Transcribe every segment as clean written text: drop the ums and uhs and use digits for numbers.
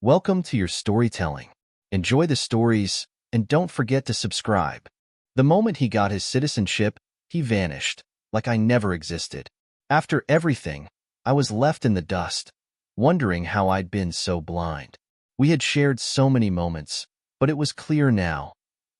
Welcome to your storytelling. Enjoy the stories, and don't forget to subscribe. The moment he got his citizenship, he vanished, like I never existed. After everything, I was left in the dust, wondering how I'd been so blind. We had shared so many moments, but it was clear now.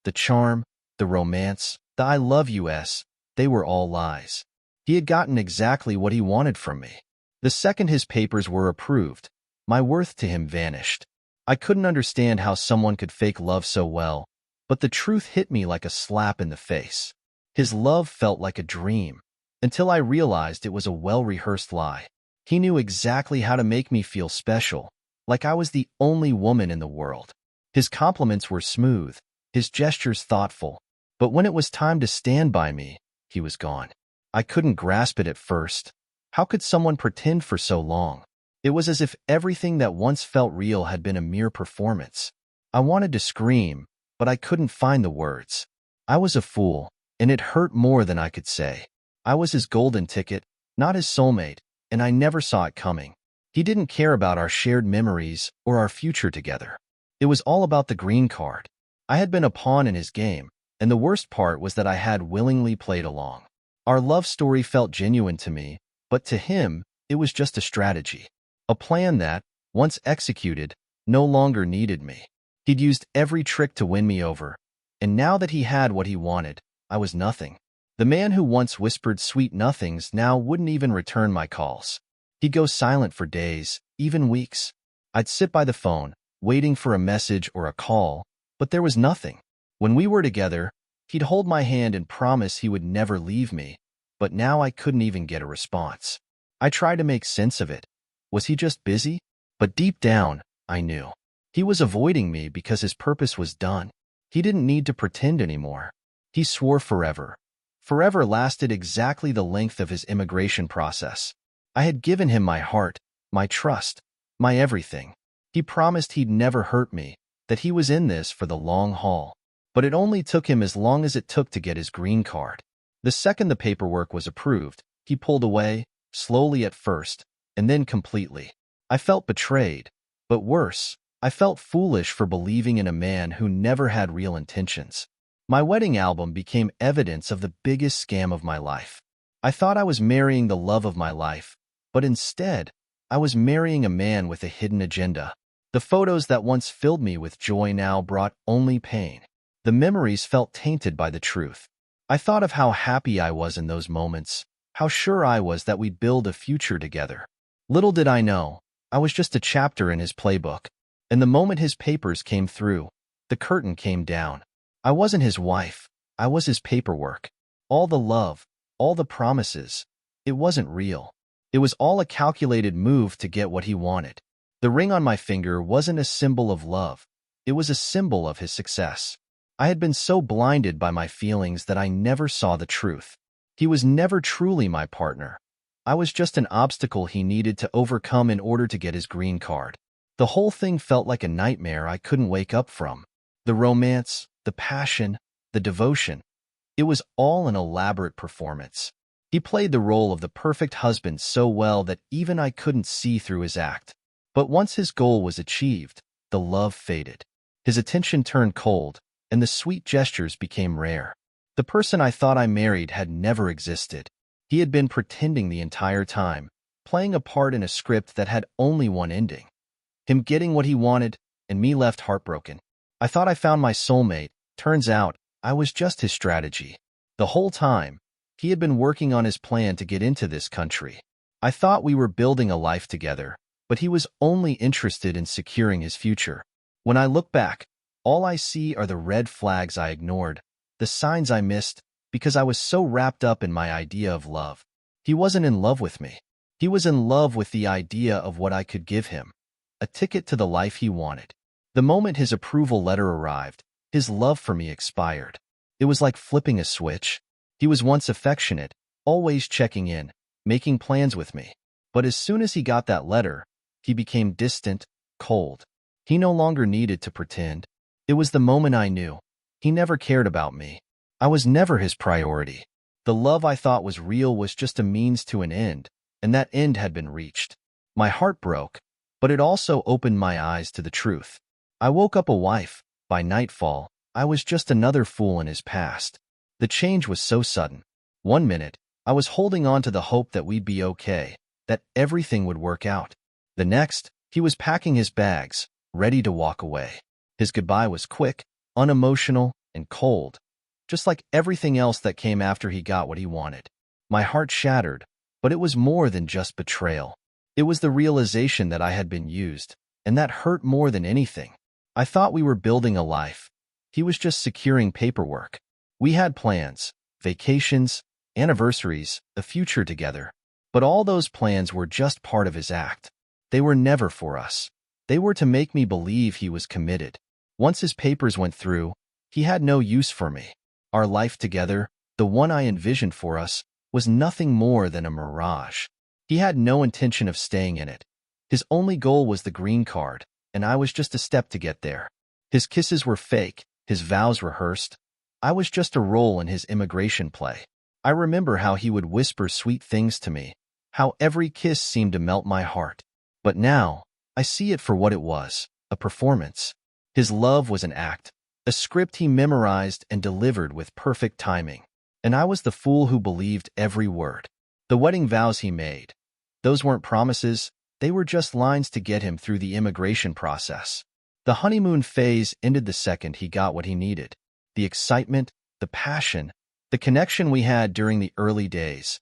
The charm, the romance, the I love yous, they were all lies. He had gotten exactly what he wanted from me. The second his papers were approved, my worth to him vanished. I couldn't understand how someone could fake love so well, but the truth hit me like a slap in the face. His love felt like a dream, until I realized it was a well-rehearsed lie. He knew exactly how to make me feel special, like I was the only woman in the world. His compliments were smooth, his gestures thoughtful, but when it was time to stand by me, he was gone. I couldn't grasp it at first. How could someone pretend for so long? It was as if everything that once felt real had been a mere performance. I wanted to scream, but I couldn't find the words. I was a fool, and it hurt more than I could say. I was his golden ticket, not his soulmate, and I never saw it coming. He didn't care about our shared memories or our future together. It was all about the green card. I had been a pawn in his game, and the worst part was that I had willingly played along. Our love story felt genuine to me, but to him, it was just a strategy. A plan that, once executed, no longer needed me. He'd used every trick to win me over, and now that he had what he wanted, I was nothing. The man who once whispered sweet nothings now wouldn't even return my calls. He'd go silent for days, even weeks. I'd sit by the phone, waiting for a message or a call, but there was nothing. When we were together, he'd hold my hand and promise he would never leave me, but now I couldn't even get a response. I tried to make sense of it. Was he just busy? But deep down, I knew. He was avoiding me because his purpose was done. He didn't need to pretend anymore. He swore forever. Forever lasted exactly the length of his immigration process. I had given him my heart, my trust, my everything. He promised he'd never hurt me, that he was in this for the long haul. But it only took him as long as it took to get his green card. The second the paperwork was approved, he pulled away, slowly at first, and then completely. I felt betrayed, but worse, I felt foolish for believing in a man who never had real intentions. My wedding album became evidence of the biggest scam of my life. I thought I was marrying the love of my life, but instead, I was marrying a man with a hidden agenda. The photos that once filled me with joy now brought only pain. The memories felt tainted by the truth. I thought of how happy I was in those moments, how sure I was that we'd build a future together. Little did I know, I was just a chapter in his playbook. And the moment his papers came through, the curtain came down. I wasn't his wife, I was his paperwork. All the love, all the promises, it wasn't real. It was all a calculated move to get what he wanted. The ring on my finger wasn't a symbol of love, it was a symbol of his success. I had been so blinded by my feelings that I never saw the truth. He was never truly my partner. I was just an obstacle he needed to overcome in order to get his green card. The whole thing felt like a nightmare I couldn't wake up from. The romance, the passion, the devotion. It was all an elaborate performance. He played the role of the perfect husband so well that even I couldn't see through his act. But once his goal was achieved, the love faded. His attention turned cold, and the sweet gestures became rare. The person I thought I married had never existed. He had been pretending the entire time, playing a part in a script that had only one ending. Him getting what he wanted, and me left heartbroken. I thought I found my soulmate. Turns out, I was just his strategy. The whole time, he had been working on his plan to get into this country. I thought we were building a life together, but he was only interested in securing his future. When I look back, all I see are the red flags I ignored, the signs I missed, because I was so wrapped up in my idea of love. He wasn't in love with me. He was in love with the idea of what I could give him. A ticket to the life he wanted. The moment his approval letter arrived, his love for me expired. It was like flipping a switch. He was once affectionate, always checking in, making plans with me. But as soon as he got that letter, he became distant, cold. He no longer needed to pretend. It was the moment I knew. He never cared about me. I was never his priority. The love I thought was real was just a means to an end, and that end had been reached. My heart broke, but it also opened my eyes to the truth. I woke up a wife. By nightfall, I was just another fool in his past. The change was so sudden. One minute, I was holding on to the hope that we'd be okay, that everything would work out. The next, he was packing his bags, ready to walk away. His goodbye was quick, unemotional, and cold, just like everything else that came after he got what he wanted. My heart shattered, but it was more than just betrayal. It was the realization that I had been used, and that hurt more than anything. I thought we were building a life. He was just securing paperwork. We had plans, vacations, anniversaries, a future together. But all those plans were just part of his act. They were never for us. They were to make me believe he was committed. Once his papers went through, he had no use for me. Our life together, the one I envisioned for us, was nothing more than a mirage. He had no intention of staying in it. His only goal was the green card, and I was just a step to get there. His kisses were fake, his vows rehearsed. I was just a role in his immigration play. I remember how he would whisper sweet things to me, how every kiss seemed to melt my heart. But now, I see it for what it was, a performance. His love was an act, a script he memorized and delivered with perfect timing. And I was the fool who believed every word. The wedding vows he made, those weren't promises, they were just lines to get him through the immigration process. The honeymoon phase ended the second he got what he needed. The excitement, the passion, the connection we had during the early days,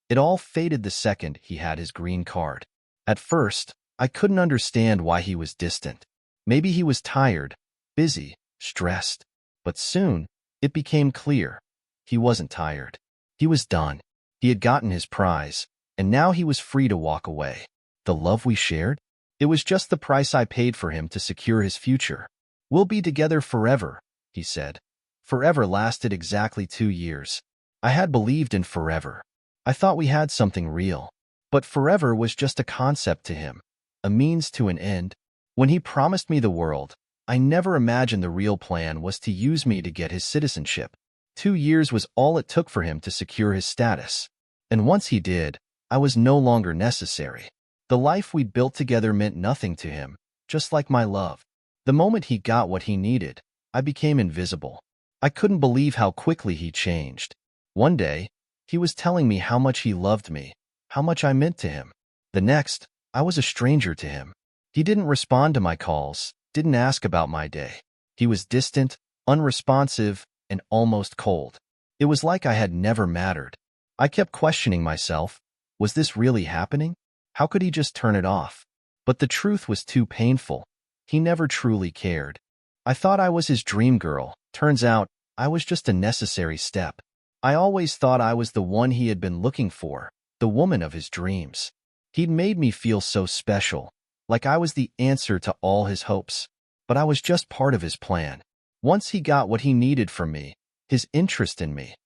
it all faded the second he had his green card. At first, I couldn't understand why he was distant. Maybe he was tired, busy, stressed. But soon, it became clear. He wasn't tired. He was done. He had gotten his prize, and now he was free to walk away. The love we shared? It was just the price I paid for him to secure his future. "We'll be together forever," he said. Forever lasted exactly 2 years. I had believed in forever. I thought we had something real. But forever was just a concept to him, a means to an end. When he promised me the world, I never imagined the real plan was to use me to get his citizenship. 2 years was all it took for him to secure his status. And once he did, I was no longer necessary. The life we'd built together meant nothing to him, just like my love. The moment he got what he needed, I became invisible. I couldn't believe how quickly he changed. One day, he was telling me how much he loved me, how much I meant to him. The next, I was a stranger to him. He didn't respond to my calls, didn't ask about my day. He was distant, unresponsive, and almost cold. It was like I had never mattered. I kept questioning myself. Was this really happening? How could he just turn it off? But the truth was too painful. He never truly cared. I thought I was his dream girl. Turns out, I was just a necessary step. I always thought I was the one he had been looking for, the woman of his dreams. He'd made me feel so special, like I was the answer to all his hopes. But I was just part of his plan. Once he got what he needed from me, his interest in me,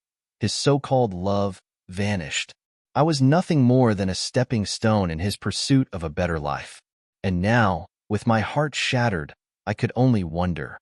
his so-called love, vanished. I was nothing more than a stepping stone in his pursuit of a better life. And now, with my heart shattered, I could only wonder,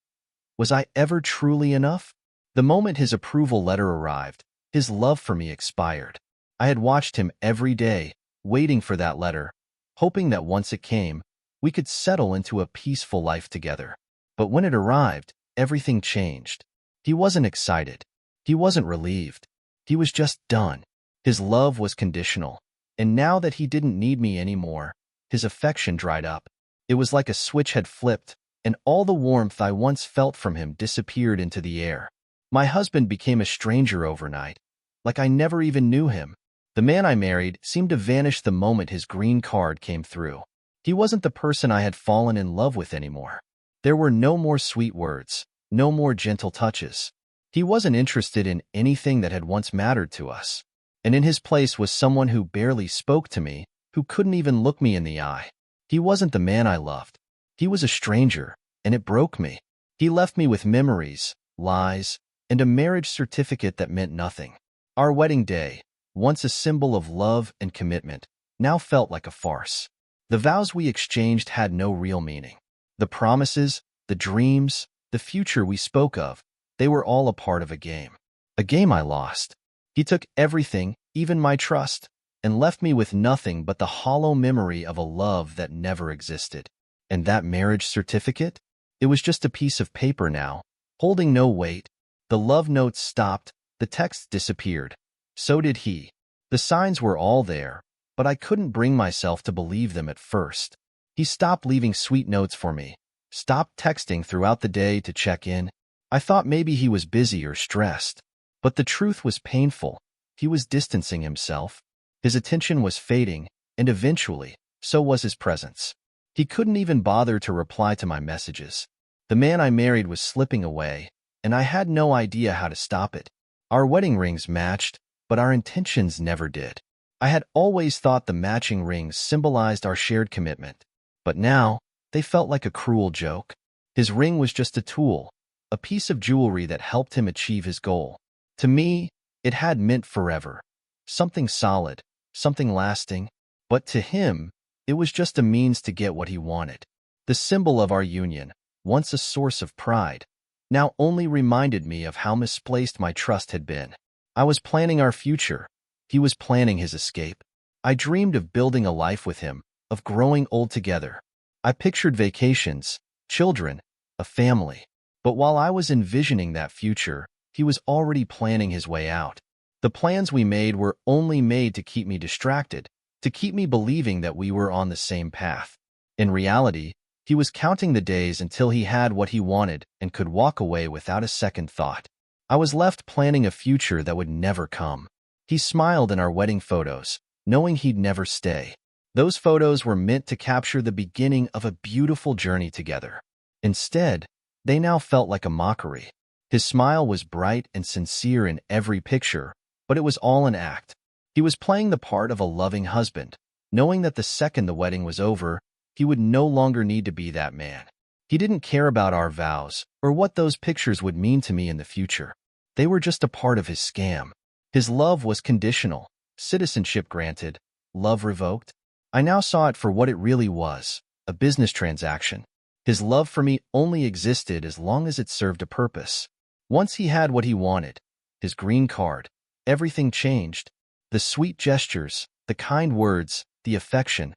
was I ever truly enough? The moment his approval letter arrived, his love for me expired. I had watched him every day, waiting for that letter, hoping that once it came, we could settle into a peaceful life together. But when it arrived, everything changed. He wasn't excited. He wasn't relieved. He was just done. His love was conditional, and now that he didn't need me anymore, his affection dried up. It was like a switch had flipped, and all the warmth I once felt from him disappeared into the air. My husband became a stranger overnight, like I never even knew him. The man I married seemed to vanish the moment his green card came through. He wasn't the person I had fallen in love with anymore. There were no more sweet words, no more gentle touches. He wasn't interested in anything that had once mattered to us. And in his place was someone who barely spoke to me, who couldn't even look me in the eye. He wasn't the man I loved. He was a stranger, and it broke me. He left me with memories, lies, and a marriage certificate that meant nothing. Our wedding day, once a symbol of love and commitment, now felt like a farce. The vows we exchanged had no real meaning. The promises, the dreams, the future we spoke of, they were all a part of a game. A game I lost. He took everything, even my trust. and left me with nothing but the hollow memory of a love that never existed. And that marriage certificate? It was just a piece of paper now, holding no weight. The love notes stopped, the text disappeared. So did he. The signs were all there, but I couldn't bring myself to believe them at first. He stopped leaving sweet notes for me, stopped texting throughout the day to check in. I thought maybe he was busy or stressed. But the truth was painful. He was distancing himself. His attention was fading, and eventually, so was his presence. He couldn't even bother to reply to my messages. The man I married was slipping away, and I had no idea how to stop it. Our wedding rings matched, but our intentions never did. I had always thought the matching rings symbolized our shared commitment, but now they felt like a cruel joke. His ring was just a tool, a piece of jewelry that helped him achieve his goal. To me, it had meant forever, something solid, something lasting, but to him, it was just a means to get what he wanted. The symbol of our union, once a source of pride, now only reminded me of how misplaced my trust had been. I was planning our future. He was planning his escape. I dreamed of building a life with him, of growing old together. I pictured vacations, children, a family. But while I was envisioning that future, he was already planning his way out. The plans we made were only made to keep me distracted, to keep me believing that we were on the same path. In reality, he was counting the days until he had what he wanted and could walk away without a second thought. I was left planning a future that would never come. He smiled in our wedding photos, knowing he'd never stay. Those photos were meant to capture the beginning of a beautiful journey together. Instead, they now felt like a mockery. His smile was bright and sincere in every picture, but it was all an act. He was playing the part of a loving husband, knowing that the second the wedding was over, he would no longer need to be that man. He didn't care about our vows or what those pictures would mean to me in the future. They were just a part of his scam. His love was conditional, citizenship granted, love revoked. I now saw it for what it really was, a business transaction. His love for me only existed as long as it served a purpose. Once he had what he wanted, his green card, everything changed. The sweet gestures, the kind words, the affection,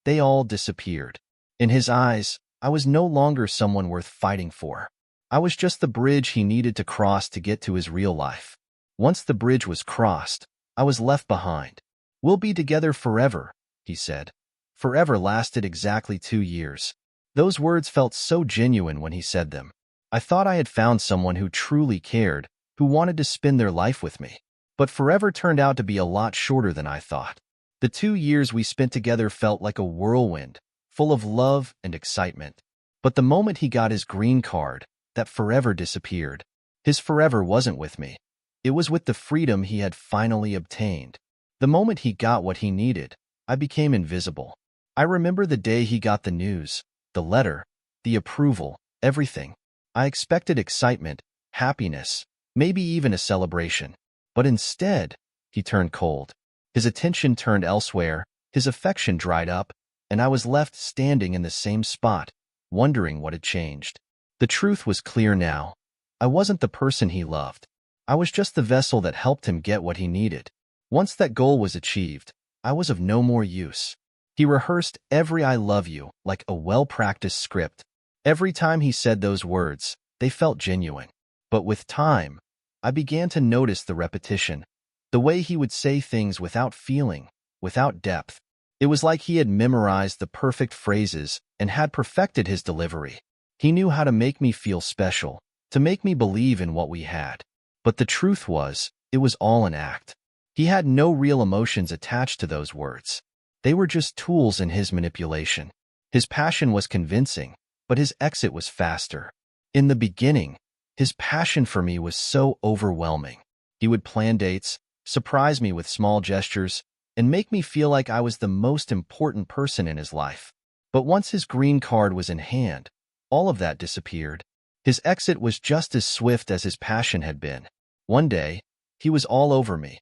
they all disappeared. In his eyes, I was no longer someone worth fighting for. I was just the bridge he needed to cross to get to his real life. Once the bridge was crossed, I was left behind. "We'll be together forever," he said. Forever lasted exactly 2 years. Those words felt so genuine when he said them. I thought I had found someone who truly cared, who wanted to spend their life with me. But forever turned out to be a lot shorter than I thought. The 2 years we spent together felt like a whirlwind, full of love and excitement. But the moment he got his green card, that forever disappeared. His forever wasn't with me. It was with the freedom he had finally obtained. The moment he got what he needed, I became invisible. I remember the day he got the news, the letter, the approval, everything. I expected excitement, happiness, maybe even a celebration. But instead, he turned cold. His attention turned elsewhere, his affection dried up, and I was left standing in the same spot, wondering what had changed. The truth was clear now. I wasn't the person he loved. I was just the vessel that helped him get what he needed. Once that goal was achieved, I was of no more use. He rehearsed every "I love you" like a well-practiced script. Every time he said those words, they felt genuine. But with time, I began to notice the repetition, the way he would say things without feeling, without depth. It was like he had memorized the perfect phrases and had perfected his delivery. He knew how to make me feel special, to make me believe in what we had. But the truth was, it was all an act. He had no real emotions attached to those words. They were just tools in his manipulation. His passion was convincing, but his exit was faster. In the beginning, his passion for me was so overwhelming. He would plan dates, surprise me with small gestures, and make me feel like I was the most important person in his life. But once his green card was in hand, all of that disappeared. His exit was just as swift as his passion had been. One day, he was all over me,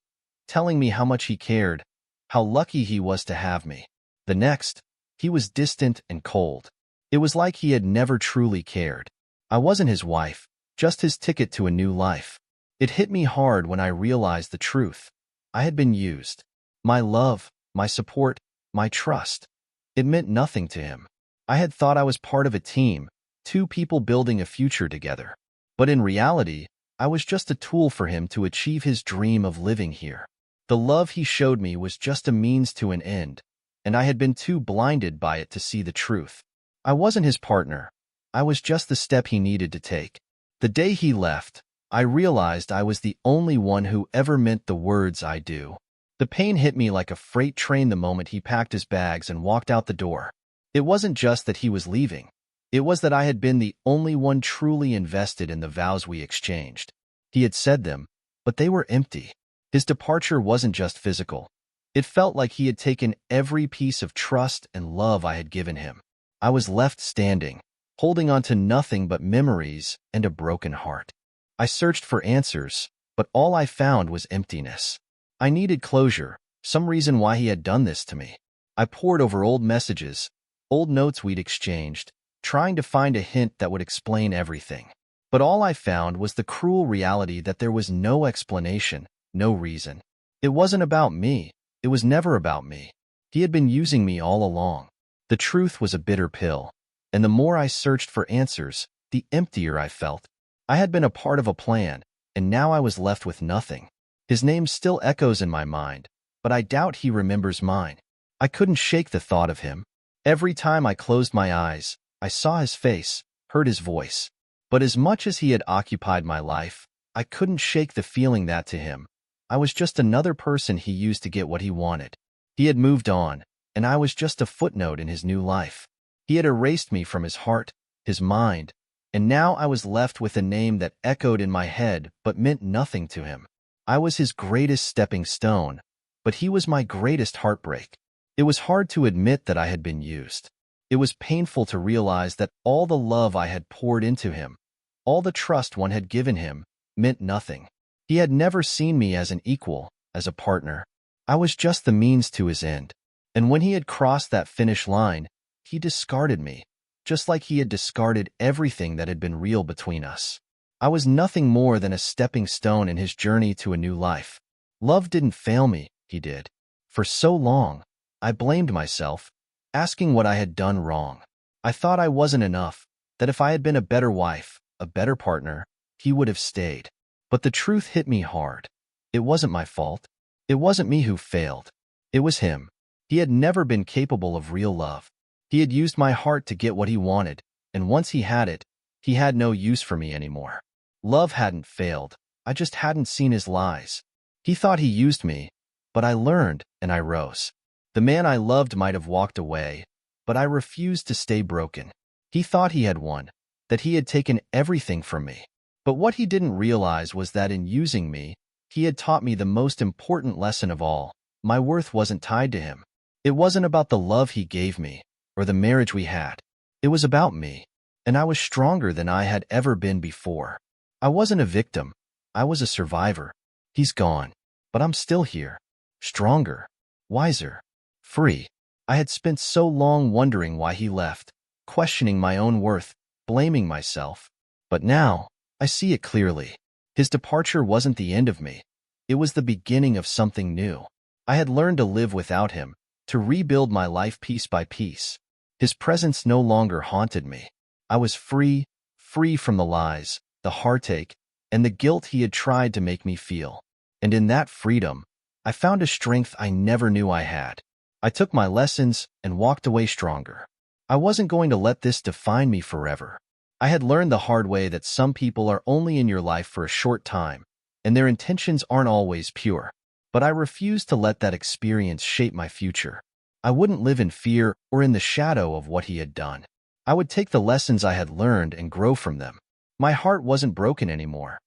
telling me how much he cared, how lucky he was to have me. The next, he was distant and cold. It was like he had never truly cared. I wasn't his wife, just his ticket to a new life. It hit me hard when I realized the truth. I had been used. My love, my support, my trust. It meant nothing to him. I had thought I was part of a team, two people building a future together. But in reality, I was just a tool for him to achieve his dream of living here. The love he showed me was just a means to an end, and I had been too blinded by it to see the truth. I wasn't his partner. I was just the step he needed to take. The day he left, I realized I was the only one who ever meant the words I do. The pain hit me like a freight train the moment he packed his bags and walked out the door. It wasn't just that he was leaving. It was that I had been the only one truly invested in the vows we exchanged. He had said them, but they were empty. His departure wasn't just physical. It felt like he had taken every piece of trust and love I had given him. I was left standing, holding on to nothing but memories and a broken heart. I searched for answers, but all I found was emptiness. I needed closure, some reason why he had done this to me. I pored over old messages, old notes we'd exchanged, trying to find a hint that would explain everything. But all I found was the cruel reality that there was no explanation, no reason. It wasn't about me. It was never about me. He had been using me all along. The truth was a bitter pill, and the more I searched for answers, the emptier I felt. I had been a part of a plan, and now I was left with nothing. His name still echoes in my mind, but I doubt he remembers mine. I couldn't shake the thought of him. Every time I closed my eyes, I saw his face, heard his voice. But as much as he had occupied my life, I couldn't shake the feeling that to him, I was just another person he used to get what he wanted. He had moved on, and I was just a footnote in his new life. He had erased me from his heart, his mind, and now I was left with a name that echoed in my head but meant nothing to him. I was his greatest stepping stone, but he was my greatest heartbreak. It was hard to admit that I had been used. It was painful to realize that all the love I had poured into him, all the trust one had given him, meant nothing. He had never seen me as an equal, as a partner. I was just the means to his end. And when he had crossed that finish line, he discarded me, just like he had discarded everything that had been real between us. I was nothing more than a stepping stone in his journey to a new life. Love didn't fail me, he did. For so long, I blamed myself, asking what I had done wrong. I thought I wasn't enough, that if I had been a better wife, a better partner, he would have stayed. But the truth hit me hard. It wasn't my fault. It wasn't me who failed. It was him. He had never been capable of real love. He had used my heart to get what he wanted, and once he had it, he had no use for me anymore. Love hadn't failed. I just hadn't seen his lies. He thought he used me, but I learned and I rose. The man I loved might have walked away, but I refused to stay broken. He thought he had won, that he had taken everything from me. But what he didn't realize was that in using me, he had taught me the most important lesson of all. My worth wasn't tied to him. It wasn't about the love he gave me, or the marriage we had. It was about me, and I was stronger than I had ever been before. I wasn't a victim. I was a survivor. He's gone, but I'm still here, stronger, wiser, free. I had spent so long wondering why he left, questioning my own worth, blaming myself. But now, I see it clearly. His departure wasn't the end of me. It was the beginning of something new. I had learned to live without him, to rebuild my life piece by piece. His presence no longer haunted me. I was free from the lies, the heartache, and the guilt he had tried to make me feel. And in that freedom, I found a strength I never knew I had. I took my lessons and walked away stronger. I wasn't going to let this define me forever. I had learned the hard way that some people are only in your life for a short time, and their intentions aren't always pure. But I refused to let that experience shape my future. I wouldn't live in fear or in the shadow of what he had done. I would take the lessons I had learned and grow from them. My heart wasn't broken anymore.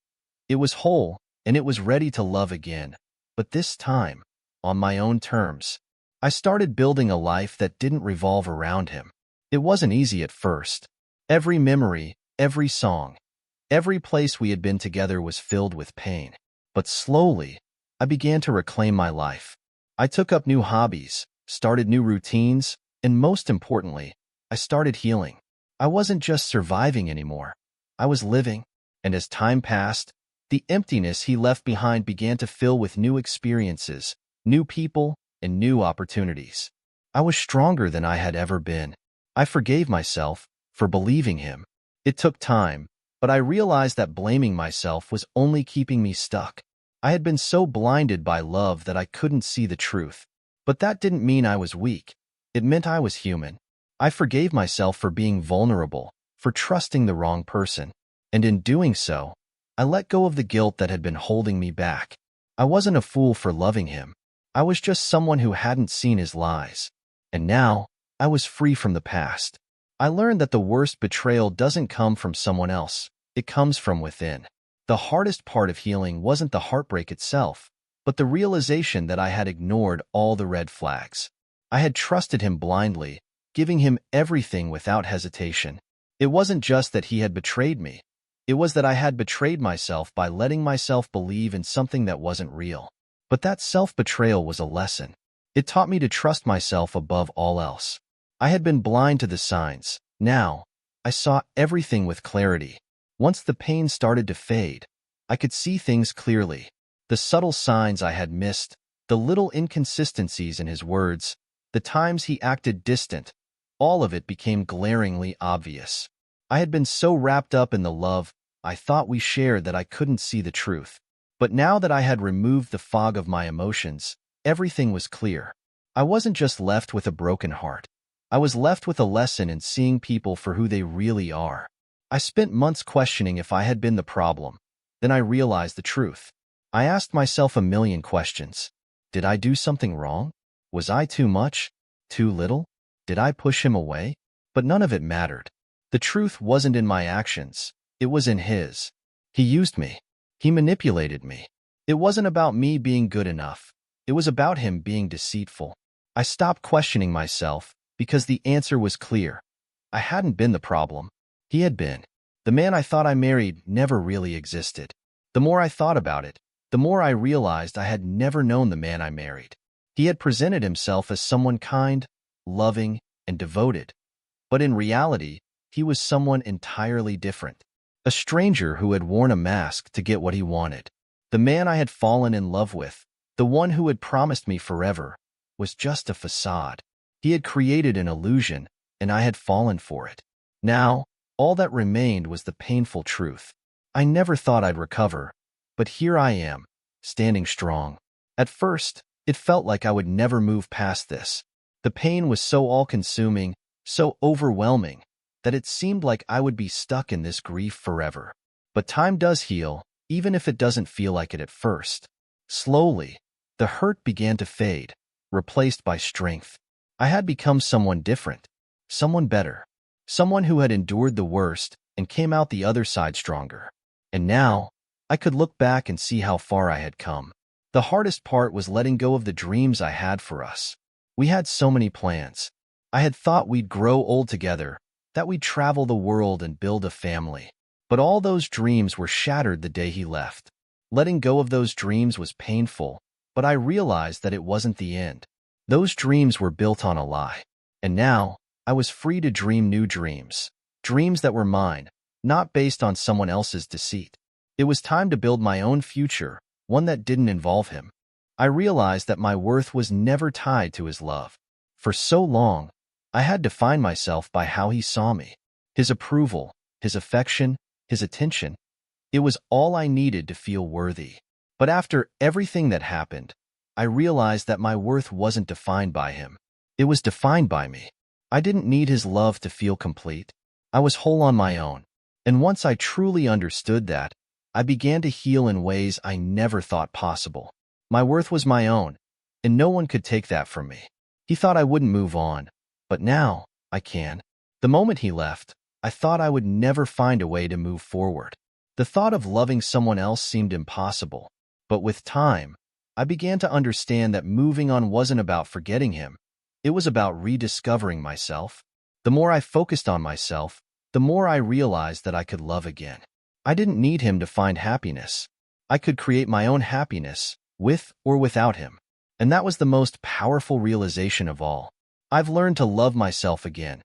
It was whole, and it was ready to love again. But this time, on my own terms. I started building a life that didn't revolve around him. It wasn't easy at first. Every memory, every song, every place we had been together was filled with pain. But slowly, I began to reclaim my life. I took up new hobbies, started new routines, and most importantly, I started healing. I wasn't just surviving anymore. I was living, and as time passed, the emptiness he left behind began to fill with new experiences, new people, and new opportunities. I was stronger than I had ever been. I forgave myself for believing him. It took time, but I realized that blaming myself was only keeping me stuck. I had been so blinded by love that I couldn't see the truth. But that didn't mean I was weak. It meant I was human. I forgave myself for being vulnerable, for trusting the wrong person. And in doing so, I let go of the guilt that had been holding me back. I wasn't a fool for loving him. I was just someone who hadn't seen his lies. And now, I was free from the past. I learned that the worst betrayal doesn't come from someone else. It comes from within. The hardest part of healing wasn't the heartbreak itself, but the realization that I had ignored all the red flags. I had trusted him blindly, giving him everything without hesitation. It wasn't just that he had betrayed me. It was that I had betrayed myself by letting myself believe in something that wasn't real. But that self-betrayal was a lesson. It taught me to trust myself above all else. I had been blind to the signs. Now, I saw everything with clarity. Once the pain started to fade, I could see things clearly. The subtle signs I had missed, the little inconsistencies in his words, the times he acted distant, all of it became glaringly obvious. I had been so wrapped up in the love I thought we shared that I couldn't see the truth. But now that I had removed the fog of my emotions, everything was clear. I wasn't just left with a broken heart. I was left with a lesson in seeing people for who they really are. I spent months questioning if I had been the problem. Then I realized the truth. I asked myself a million questions. Did I do something wrong? Was I too much? Too little? Did I push him away? But none of it mattered. The truth wasn't in my actions. It was in his. He used me. He manipulated me. It wasn't about me being good enough. It was about him being deceitful. I stopped questioning myself because the answer was clear. I hadn't been the problem. He had been. The man I thought I married never really existed. The more I thought about it, the more I realized I had never known the man I married. He had presented himself as someone kind, loving, and devoted. But in reality, he was someone entirely different. A stranger who had worn a mask to get what he wanted. The man I had fallen in love with, the one who had promised me forever, was just a facade. He had created an illusion, and I had fallen for it. Now, all that remained was the painful truth. I never thought I'd recover, but here I am, standing strong. At first, it felt like I would never move past this. The pain was so all-consuming, so overwhelming, that it seemed like I would be stuck in this grief forever. But time does heal, even if it doesn't feel like it at first. Slowly, the hurt began to fade, replaced by strength. I had become someone different, someone better, someone who had endured the worst and came out the other side stronger. And now, I could look back and see how far I had come. The hardest part was letting go of the dreams I had for us. We had so many plans. I had thought we'd grow old together, that we'd travel the world and build a family. But all those dreams were shattered the day he left. Letting go of those dreams was painful, but I realized that it wasn't the end. Those dreams were built on a lie. And now, I was free to dream new dreams. Dreams that were mine, not based on someone else's deceit. It was time to build my own future, one that didn't involve him. I realized that my worth was never tied to his love. For so long, I had defined myself by how he saw me. His approval, his affection, his attention. It was all I needed to feel worthy. But after everything that happened, I realized that my worth wasn't defined by him. It was defined by me. I didn't need his love to feel complete. I was whole on my own. And once I truly understood that, I began to heal in ways I never thought possible. My worth was my own, and no one could take that from me. He thought I wouldn't move on, but now I can. The moment he left, I thought I would never find a way to move forward. The thought of loving someone else seemed impossible. But with time, I began to understand that moving on wasn't about forgetting him. It was about rediscovering myself. The more I focused on myself, the more I realized that I could love again. I didn't need him to find happiness. I could create my own happiness, with or without him. And that was the most powerful realization of all. I've learned to love myself again,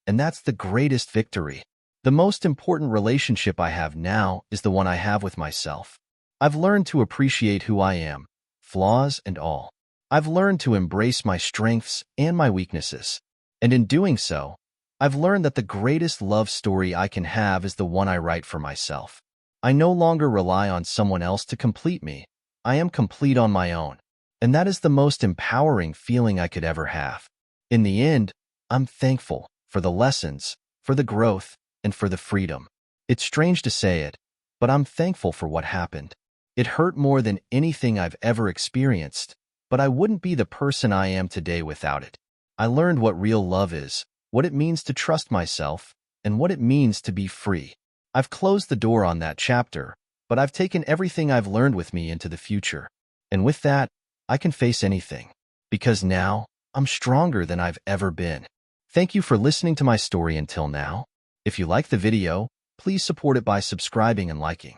and that's the greatest victory. The most important relationship I have now is the one I have with myself. I've learned to appreciate who I am, flaws and all. I've learned to embrace my strengths and my weaknesses. And in doing so, I've learned that the greatest love story I can have is the one I write for myself. I no longer rely on someone else to complete me. I am complete on my own. And that is the most empowering feeling I could ever have. In the end, I'm thankful for the lessons, for the growth, and for the freedom. It's strange to say it, but I'm thankful for what happened. It hurt more than anything I've ever experienced, but I wouldn't be the person I am today without it. I learned what real love is, what it means to trust myself, and what it means to be free. I've closed the door on that chapter, but I've taken everything I've learned with me into the future. And with that, I can face anything. Because now, I'm stronger than I've ever been. Thank you for listening to my story until now. If you like the video, please support it by subscribing and liking.